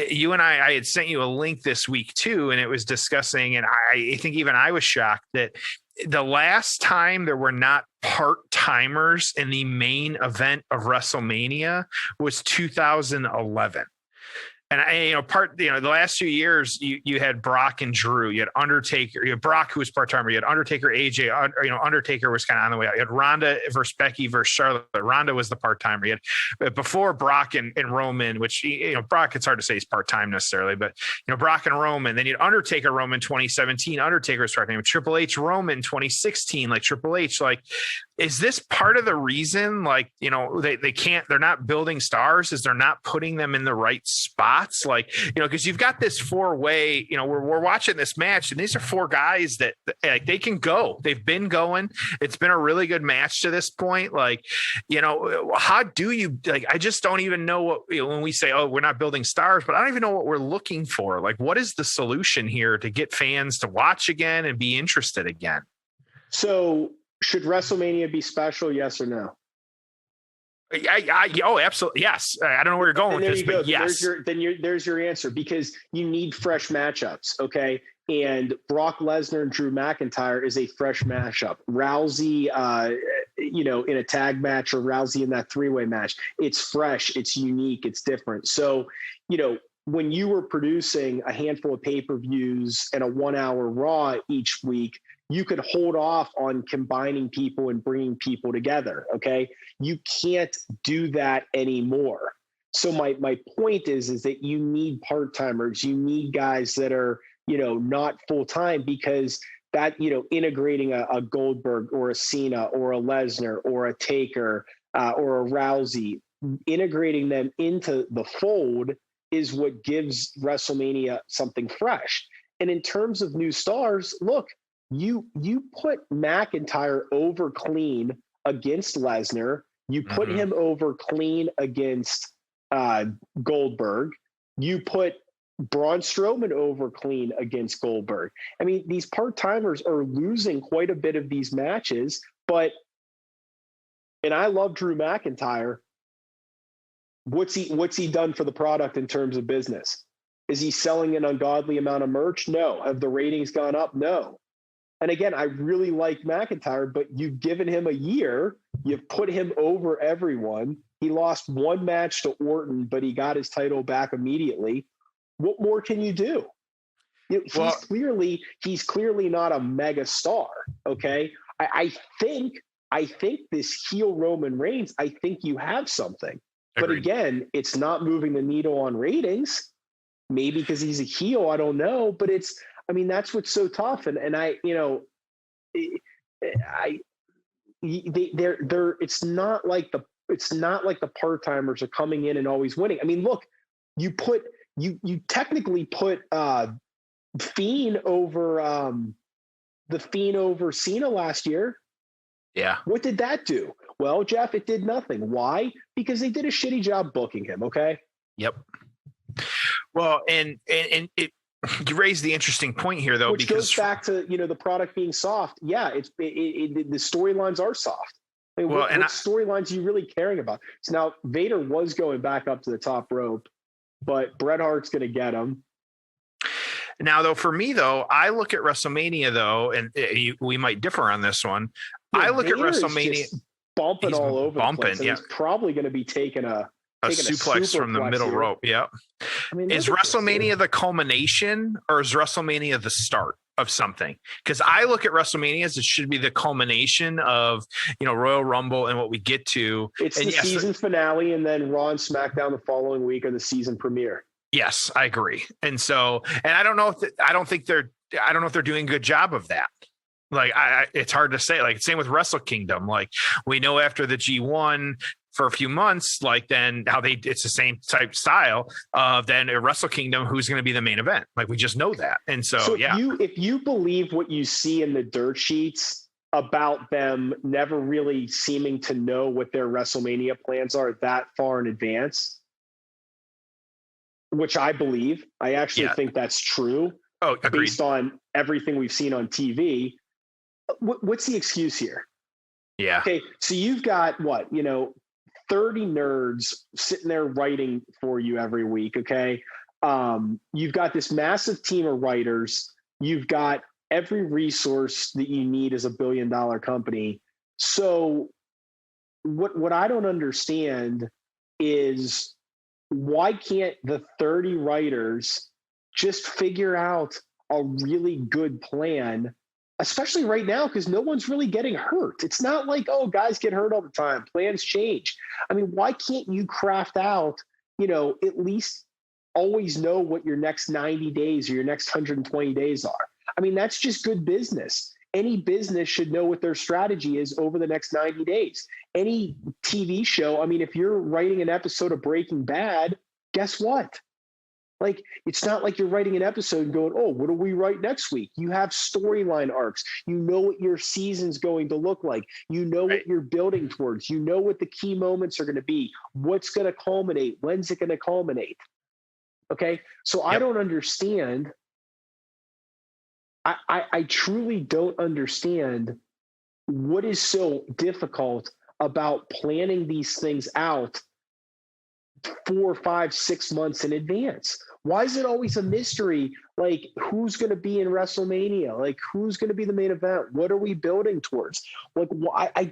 You and I had sent you a link this week too, and it was discussing, and I think even I was shocked that the last time there were not part-timers in the main event of WrestleMania was 2011. And the last few years, you had Brock and Drew, you had Undertaker, you had Brock, who was part-timer, you had Undertaker, AJ, Undertaker was kind of on the way out. You had Ronda versus Becky versus Charlotte. Ronda was the part-timer. You had before Brock and Roman, which, Brock, it's hard to say he's part-time necessarily, but, Brock and Roman. Then you had Undertaker, Roman 2017, Undertaker's part-time. Triple H, Roman 2016, like Triple H, like, is this part of the reason, like, they're not building stars, is they're not putting them in the right spots? Like, because you've got this 4-way, we're watching this match, and these are 4 guys that like, they can go. They've been going. It's been a really good match to this point. Like, how do you, like, I just don't even know what, when we say, oh, we're not building stars, but I don't even know what we're looking for. Like, what is the solution here to get fans to watch again and be interested again? So should WrestleMania be special? Yes or no? Oh, absolutely. Yes. I don't know where you're going with this, but yes. There's your answer, because you need fresh matchups. Okay. And Brock Lesnar and Drew McIntyre is a fresh matchup. Rousey, in a tag match, or Rousey in that 3-way match, it's fresh, it's unique, it's different. So, when you were producing a handful of pay-per-views and a 1-hour Raw each week, you could hold off on combining people and bringing people together. Okay. You can't do that anymore. So my point is that you need part-timers. You need guys that are, not full-time, because that, integrating a Goldberg or a Cena or a Lesnar or a Taker or a Rousey, integrating them into the fold is what gives WrestleMania something fresh. And in terms of new stars, look, you put McIntyre over clean against Lesnar. You put him over clean against Goldberg. You put Braun Strowman over clean against Goldberg. I mean, these part-timers are losing quite a bit of these matches, and I love Drew McIntyre. What's he done for the product in terms of business? Is he selling an ungodly amount of merch? No. Have the ratings gone up? No. And again, I really like McIntyre, but you've given him a year. You've put him over everyone. He lost one match to Orton, but he got his title back immediately. What more can you do? He's clearly not a mega star. Okay. I think this heel Roman Reigns, I think you have something. Agreed. But again, it's not moving the needle on ratings. Maybe because he's a heel, I don't know. But that's what's so tough. And it's not like the part-timers are coming in and always winning. I mean, look, you technically put Fiend over Cena last year. Yeah. What did that do? Well, Jeff, it did nothing. Why? Because they did a shitty job booking him. Okay. Yep. Well, and it, you raised the interesting point here, though, which goes back to the product being soft. Yeah, the storylines are soft. I mean, what storylines are you really caring about? So now Vader was going back up to the top rope, but Bret Hart's going to get him. Now, though, for me, though, I look at WrestleMania, though, and we might differ on this one. Yeah, I look Vader at WrestleMania bumping all over the place. Yeah. He's probably going to be taking a suplex from the middle rope. Yeah. Is WrestleMania the culmination, or is WrestleMania the start of something? Because I look at WrestleMania as it should be the culmination of, Royal Rumble and what we get to. It's the season finale, and then Raw and SmackDown the following week are the season premiere. Yes, I agree. And so, and I don't know if they're doing a good job of that. Like, it's hard to say. Like, same with Wrestle Kingdom. Like, we know after the G1 for a few months, like, then it's the same type style of then a Wrestle Kingdom, who's going to be the main event. Like, we just know that. And so yeah. If you believe what you see in the dirt sheets about them never really seeming to know what their WrestleMania plans are that far in advance, which I believe, I actually think that's true. Oh, agreed. Based on everything we've seen on TV. What's the excuse here? Yeah. Okay. So you've got 30 nerds sitting there writing for you every week. Okay. You've got this massive team of writers. You've got every resource that you need as a $1 billion company. So what I don't understand is, why can't the 30 writers just figure out a really good plan, especially right now, because no one's really getting hurt. It's not like, guys get hurt all the time. Plans change. I mean, why can't you craft out, at least always know what your next 90 days or your next 120 days are? I mean, that's just good business. Any business should know what their strategy is over the next 90 days. Any TV show, I mean, if you're writing an episode of Breaking Bad, guess what? Like, it's not like you're writing an episode and going, what do we write next week? You have storyline arcs. You know what your season's going to look like. You know what you're building towards. You know what the key moments are going to be. What's going to culminate? When's it going to culminate? Okay. So I don't understand. I truly don't understand what is so difficult about planning these things out 4, 5, 6 months in advance? Why is it always a mystery? Like, who's going to be in WrestleMania? Like, who's going to be the main event? What are we building towards? Like, I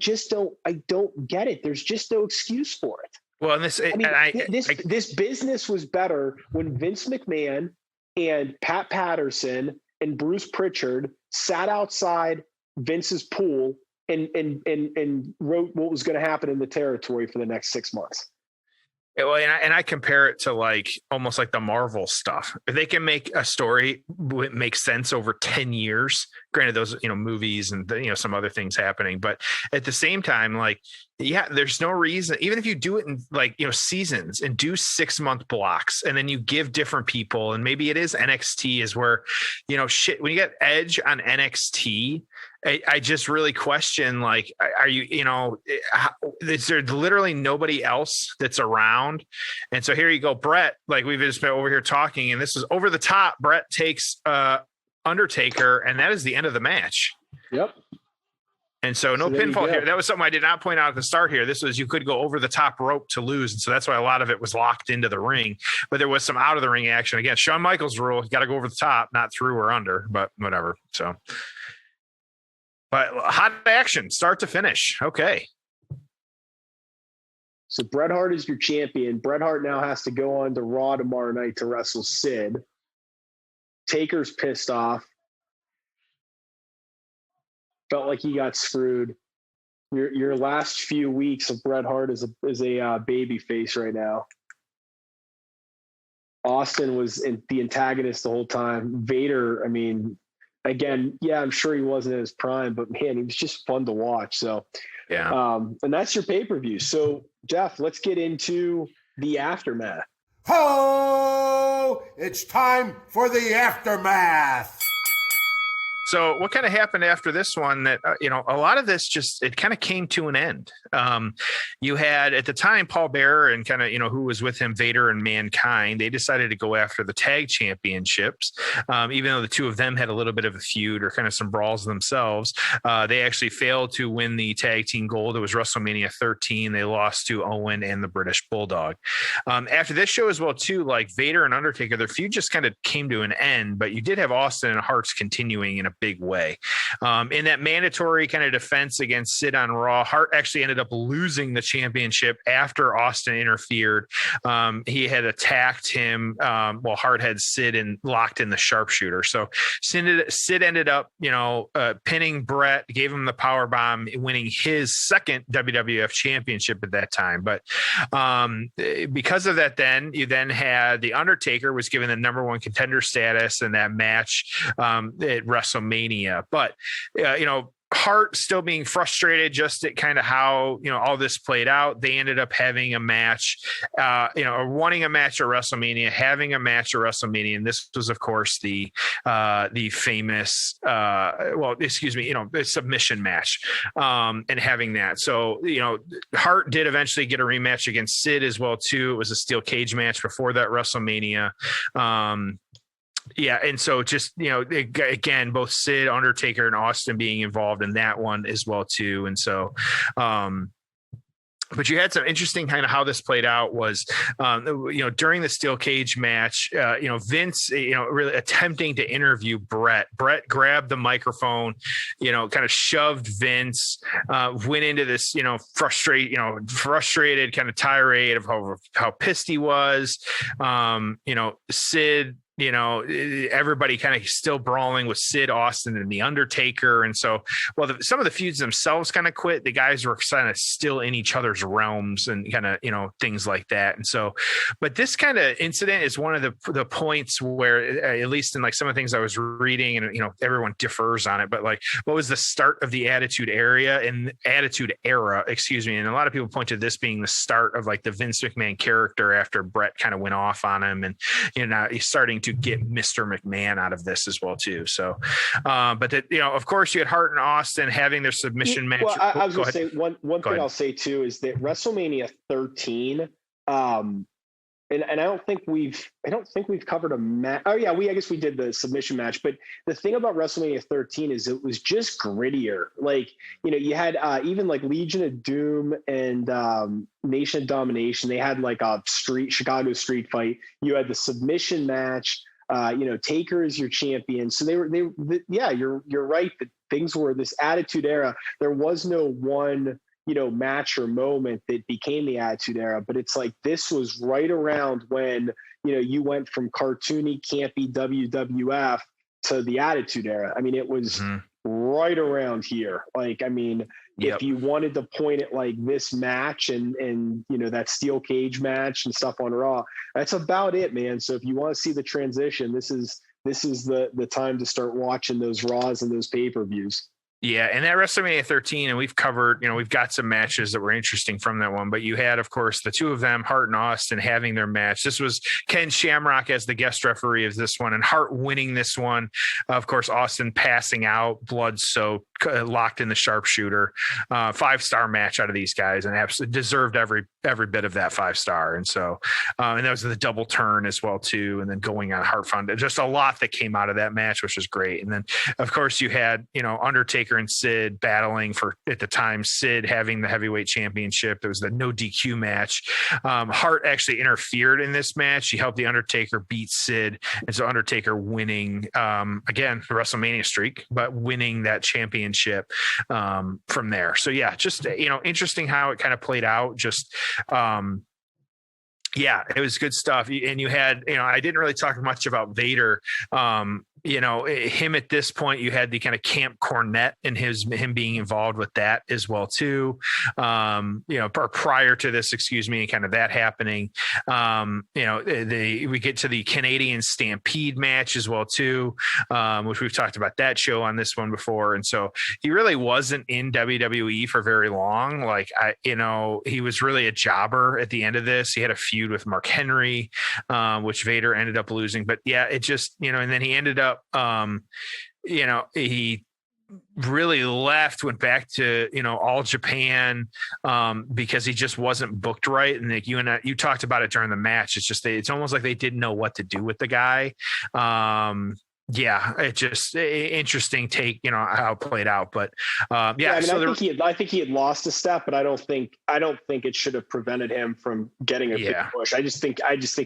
don't get it. There's just no excuse for it. Well, This business was better when Vince McMahon and Pat Patterson and Bruce Pritchard sat outside Vince's pool and wrote what was going to happen in the territory for the next 6 months. Well, and I compare it to like almost like the Marvel stuff. If they can make a story make sense over 10 years, granted those, movies and, some other things happening, but at the same time, like, yeah, there's no reason, even if you do it in like, seasons and do 6-month blocks, and then you give different people, and maybe it is NXT is where, when you get Edge on NXT, I just really question, like, are you, is there literally nobody else that's around? And so here you go, Bret, like we've just been over here talking, and this is over the top. Bret takes Undertaker, and that is the end of the match. Yep. And so no pinfall here. That was something I did not point out at the start here. This was, you could go over the top rope to lose. And so that's why a lot of it was locked into the ring, but there was some out of the ring action. Again, Shawn Michaels rule, you got to go over the top, not through or under, but whatever. So, but hot action, start to finish. Okay. So Bret Hart is your champion. Bret Hart now has to go on to Raw tomorrow night to wrestle Sid. Taker's pissed off. Felt like he got screwed. Your last few weeks of Bret Hart is a baby face right now. Austin was the antagonist the whole time. Vader, I mean, again, yeah, I'm sure he wasn't in his prime, but man, he was just fun to watch. So, yeah. And that's your pay-per-view. So, Jeff, let's get into the aftermath. Ho! It's time for the aftermath. So what kind of happened after this one that, a lot of this it kind of came to an end. You had at the time, Paul Bearer and kind of, who was with him, Vader and Mankind, they decided to go after the tag championships. Even though the two of them had a little bit of a feud or kind of some brawls themselves, they actually failed to win the tag team gold. It was WrestleMania 13. They lost to Owen and the British Bulldog. After this show as well, too, like Vader and Undertaker, their feud just kind of came to an end, but you did have Austin and Hart's continuing in a big way. In that mandatory kind of defense against Sid on Raw, Hart actually ended up losing the championship after Austin interfered. He had attacked him while Hart had Sid and locked in the sharpshooter. So Sid ended up, pinning Bret, gave him the power bomb, winning his second WWF championship at that time. But because of that, you then had the Undertaker was given the number one contender status in that match at WrestleMania. But, Hart still being frustrated just at kind of how, all this played out. They ended up having a match, wanting a match at WrestleMania, having a match at WrestleMania. And this was, of course, the famous, the submission match, and having that. So, Hart did eventually get a rematch against Sid as well, too. It was a steel cage match before that WrestleMania. Yeah, and so just, again, both Sid, Undertaker, and Austin being involved in that one as well, too. And so, but you had some interesting kind of how this played out was, during the steel cage match, Vince, really attempting to interview Bret. Bret grabbed the microphone, kind of shoved Vince, went into this, frustrated kind of tirade of how pissed he was. Sid, everybody kind of still brawling with Sid, Austin, and the Undertaker. And so, some of the feuds themselves kind of quit. The guys were kind of still in each other's realms and kind of, things like that. And so, but this kind of incident is one of the points where, at least in like some of the things I was reading, and, everyone differs on it, but like, what was the start of the Attitude Era, and excuse me. And a lot of people point to this being the start of like the Vince McMahon character after Bret kind of went off on him. And, now he's starting to get Mr. McMahon out of this as well, too. So, but that, of course you had Hart and Austin having their submission match. Well, I was going to say one thing I'll say too is that WrestleMania 13, and I don't think we've covered a match. Oh yeah, I guess we did the submission match. But the thing about WrestleMania 13 is it was just grittier. Like, you had even like Legion of Doom and Nation of Domination. They had like a Chicago street fight. You had the submission match. Taker is your champion. So you're right that things were this Attitude Era. There was no one match or moment that became the Attitude Era, but it's like this was right around when you went from cartoony, campy WWF to the Attitude Era. I mean, it was right around here. Like, I mean, if you wanted to point at like this match and that steel cage match and stuff on Raw, that's about it, man. So if you want to see the transition, this is the time to start watching those Raws and those pay-per-views. Yeah, and that WrestleMania 13, and we've covered, we've got some matches that were interesting from that one, but you had, of course, the two of them, Hart and Austin, having their match. This was Ken Shamrock as the guest referee of this one, and Hart winning this one. Of course, Austin passing out, blood soaked, locked in the sharpshooter. 5-star match out of these guys, and absolutely deserved every bit of that 5-star. And so, and that was the double turn as well too, and then going on Hart Foundation. Just a lot that came out of that match, which was great. And then, of course, you had Undertaker and Sid battling for, at the time, Sid having the heavyweight championship. There was the no DQ match. Hart actually interfered in this match. He helped the Undertaker beat Sid, and so Undertaker winning again the WrestleMania streak, but winning that championship from there. So yeah, just interesting how it kind of played out. Just yeah, it was good stuff. And you had, I didn't really talk much about Vader. Him at this point, you had the kind of Camp Cornette and him being involved with that as well too. Prior to this, and kind of that happening. We get to the Canadian Stampede match as well too, which we've talked about that show on this one before. And so he really wasn't in WWE for very long. Like he was really a jobber at the end of this. He had a feud with Mark Henry, which Vader ended up losing. But yeah, it just, and then he ended up, he really went back to, All Japan, because he just wasn't booked right. And like you talked about it during the match. It's just, it's almost like they didn't know what to do with the guy. Yeah, it's just interesting take, how it played out. But I think he had lost a step, but I don't think it should have prevented him from getting a big push. I just think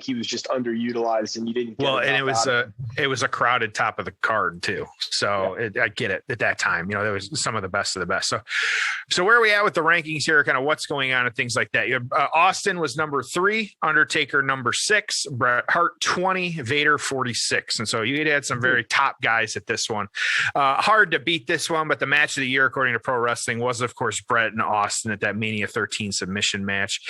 he was just underutilized, and you didn't. Well, and it was a crowded top of the card too. So I get it at that time. There was some of the best of the best. So where are we at with the rankings here? Kind of what's going on and things like that. Austin was number 3, Undertaker number 6, Bret Hart 20, Vader 46, and so you had some very top guys at this one. Hard to beat this one, but the match of the year, according to Pro Wrestling, was, of course, Bret and Austin at that Mania 13 submission match.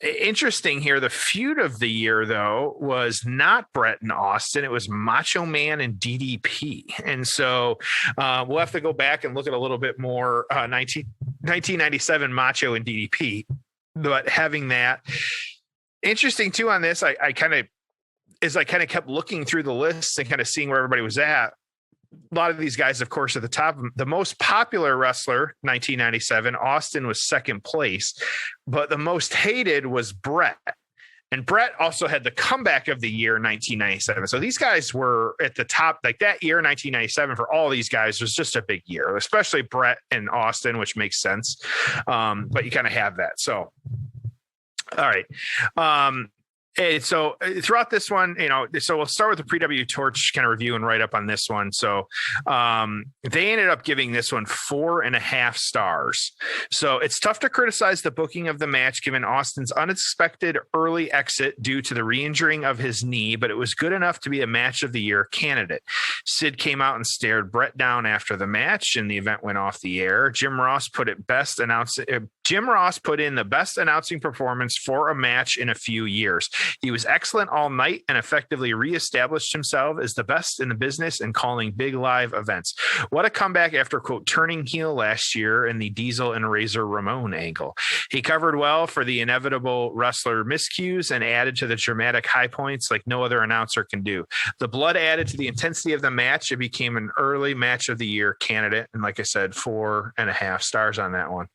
Interesting here, the feud of the year, though, was not Bret and Austin. It was Macho Man and DDP. And so we'll have to go back and look at a little bit more 1997 Macho and DDP. But having that, interesting, too, on this, I kind of kept looking through the lists and kind of seeing where everybody was at. A lot of these guys, of course, at the top. The most popular wrestler, 1997, Austin was second place, but the most hated was Bret. And Bret also had the comeback of the year, 1997. So these guys were at the top. Like that year, 1997, for all these guys was just a big year, especially Bret and Austin, which makes sense. But you kind of have that. So, all right. And so throughout this one, so we'll start with the pre-W Torch kind of review and write up on this one. So they ended up giving this one 4.5 stars. So it's tough to criticize the booking of the match given Austin's unexpected early exit due to the re-injuring of his knee, but it was good enough to be a match of the year candidate. Sid came out and stared Bret down after the match, and the event went off the air. Jim Ross put in the best announcing performance for a match in a few years. He was excellent all night and effectively reestablished himself as the best in the business and calling big live events. What a comeback after, quote, turning heel last year in the Diesel and Razor Ramon angle. He covered well for the inevitable wrestler miscues and added to the dramatic high points like no other announcer can do. The blood added to the intensity of the match. It became an early match of the year candidate. And like I said, 4.5 stars on that one.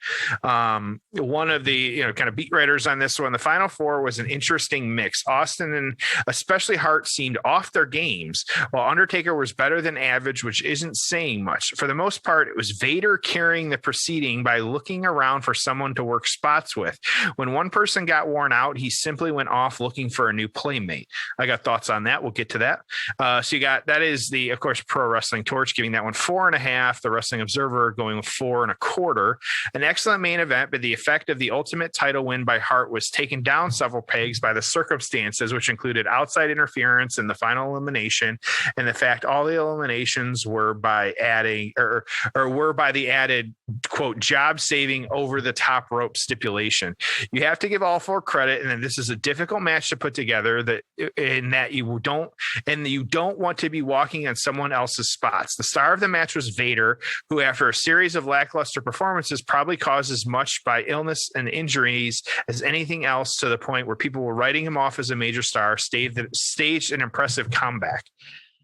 one of the kind of beat writers on this one. The Final Four was an interesting mix. Austin and especially Hart seemed off their games, while Undertaker was better than average, which isn't saying much. For the most part, it was Vader carrying the proceeding by looking around for someone to work spots with. When one person got worn out, he simply went off looking for a new playmate. I got thoughts on that. We'll get to that. So you got, that is the, of course, Pro Wrestling Torch giving that one 4.5. The Wrestling Observer going with 4.25. An excellent main event, but the effect of the ultimate title win by Hart was taken down several pegs by the circumstances, which included outside interference in the final elimination, and the fact all the eliminations were by adding or were by the added quote job saving over the top rope stipulation. You have to give all four credit, and then this is a difficult match to put together, that in that you don't want to be walking on someone else's spots. The star of the match was Vader, who after a series of lackluster performances probably caused as much by illness and injuries as anything else, to the point where people were writing him off as a major star, staged an impressive comeback.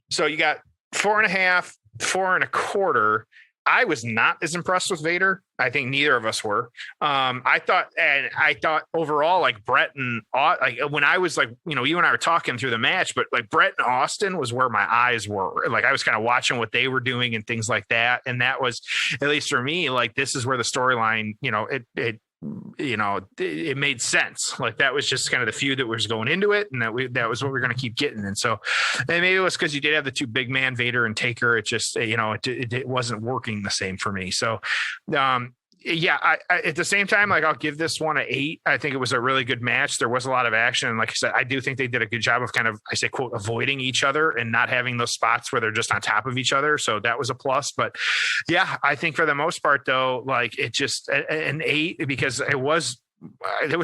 So you got 4.5, 4.25. I was not as impressed with Vader. I think neither of us were. I thought overall, like Bret and when I was like, you and I were talking through the match, but like Bret and Austin was where my eyes were. Like I was kind of watching what they were doing and things like that. And that was, at least for me, like this is where the storyline, it made sense. Like that was just kind of the feud that was going into it, and that was what we're going to keep getting. And so, and maybe it was because you did have the two big man, Vader and Taker. It just, it wasn't working the same for me. So, I at the same time, like I'll give this one an 8. I think it was a really good match. There was a lot of action. And like I said, I do think they did a good job of kind of, I say, quote, avoiding each other and not having those spots where they're just on top of each other. So that was a plus. But yeah, I think for the most part, though, like it just an 8, because there was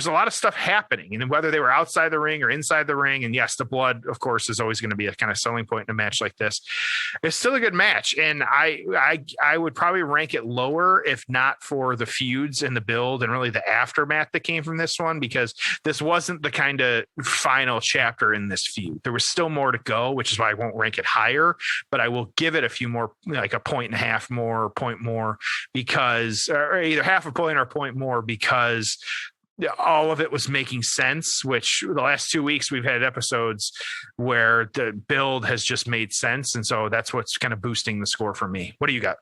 a lot of stuff happening, and whether they were outside the ring or inside the ring. And yes, the blood, of course, is always going to be a kind of selling point in a match like this. It's still a good match. And I would probably rank it lower if not for the feuds and the build and really the aftermath that came from this one, because this wasn't the kind of final chapter in this feud. There was still more to go, which is why I won't rank it higher, but I will give it a few more, like a 1.5 more, point more, because, or either half a point or a point more, because all of it was making sense, which the last 2 weeks we've had episodes where the build has just made sense. And so that's what's kind of boosting the score for me. What do you got?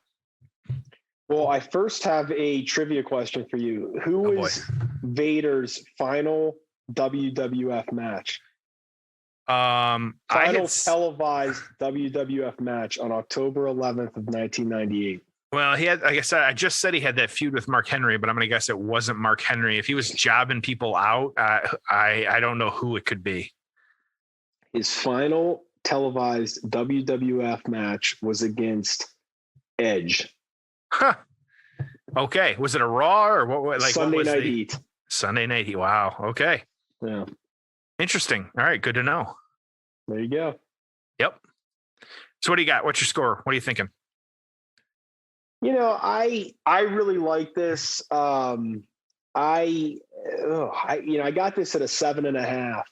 Well, I first have a trivia question for you. Who was Vader's final WWF match? Final televised WWF match on October 11th of 1998. Well, he had, like I said, I just said he had that feud with Mark Henry, but I'm going to guess it wasn't Mark Henry. If he was jobbing people out, I don't know who it could be. His final televised WWF match was against Edge. Huh. Okay. Was it a Raw or what? Like Sunday what was Night Heat. Sunday Night Heat. Wow. Okay. Yeah. Interesting. All right. Good to know. There you go. Yep. So what do you got? What's your score? What are you thinking? I really like this. I got this at a 7.5.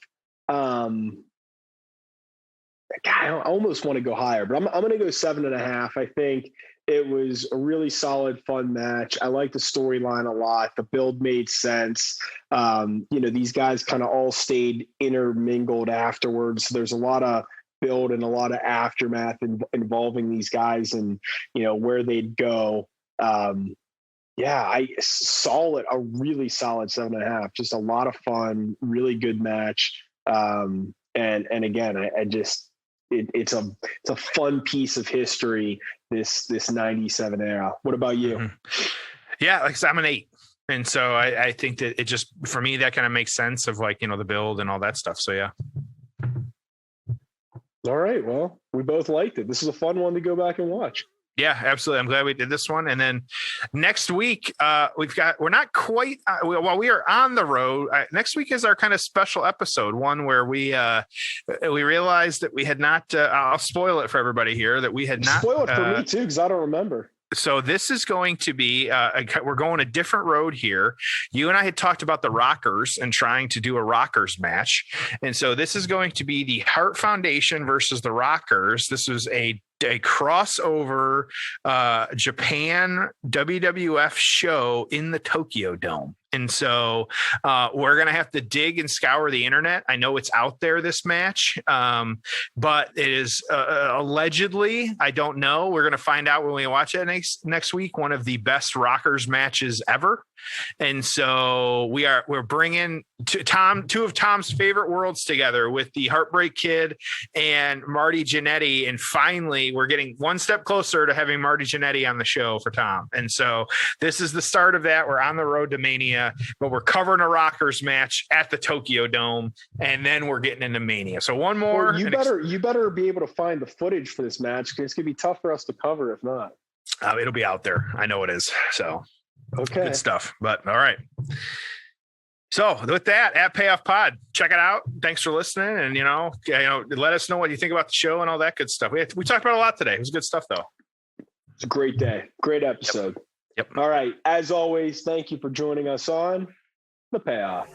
I almost want to go higher, but I'm going to go 7.5. I think it was a really solid, fun match. I like the storyline a lot. The build made sense. These guys kind of all stayed intermingled afterwards. So there's a lot of build and a lot of aftermath involving these guys and where they'd go. A really solid 7.5. Just a lot of fun, really good match. And again, it's a fun piece of history, this 97 era. What about you? Mm-hmm. Yeah, like I said, I'm an 8. And so I think that it just, for me, that kind of makes sense of like, the build and all that stuff. So yeah. All right. Well, we both liked it. This is a fun one to go back and watch. Yeah, absolutely. I'm glad we did this one. And then next week, we're not quite, while we are on the road, next week is our kind of special episode, one where we realized that we had not, I'll spoil it for everybody here, that we had not. Spoil it for me too, because I don't remember. So this is going to be, we're going a different road here. You and I had talked about the Rockers and trying to do a Rockers match. And so this is going to be the Hart Foundation versus the Rockers. This was a a crossover Japan WWF show in the Tokyo Dome. And so we're going to have to dig and scour the internet. I know it's out there, this match, but it is allegedly, I don't know. We're going to find out when we watch it next week, one of the best Rockers matches ever. And so we're bringing two of Tom's favorite worlds together with the Heartbreak Kid and Marty Jannetty. And finally, we're getting one step closer to having Marty Jannetty on the show for Tom. And so this is the start of that. We're on the road to Mania, but we're covering a Rockers match at the Tokyo Dome, and then we're getting into Mania. So one more. Well, you better be able to find the footage for this match, because it's going to be tough for us to cover if not. It'll be out there. I know it is. So okay, good stuff. But all right. So with that, at Payoff Pod, check it out. Thanks for listening, and let us know what you think about the show and all that good stuff. We talked about a lot today. It was good stuff, though. It's a great day, great episode. Yep. All right. As always, thank you for joining us on The Payoff.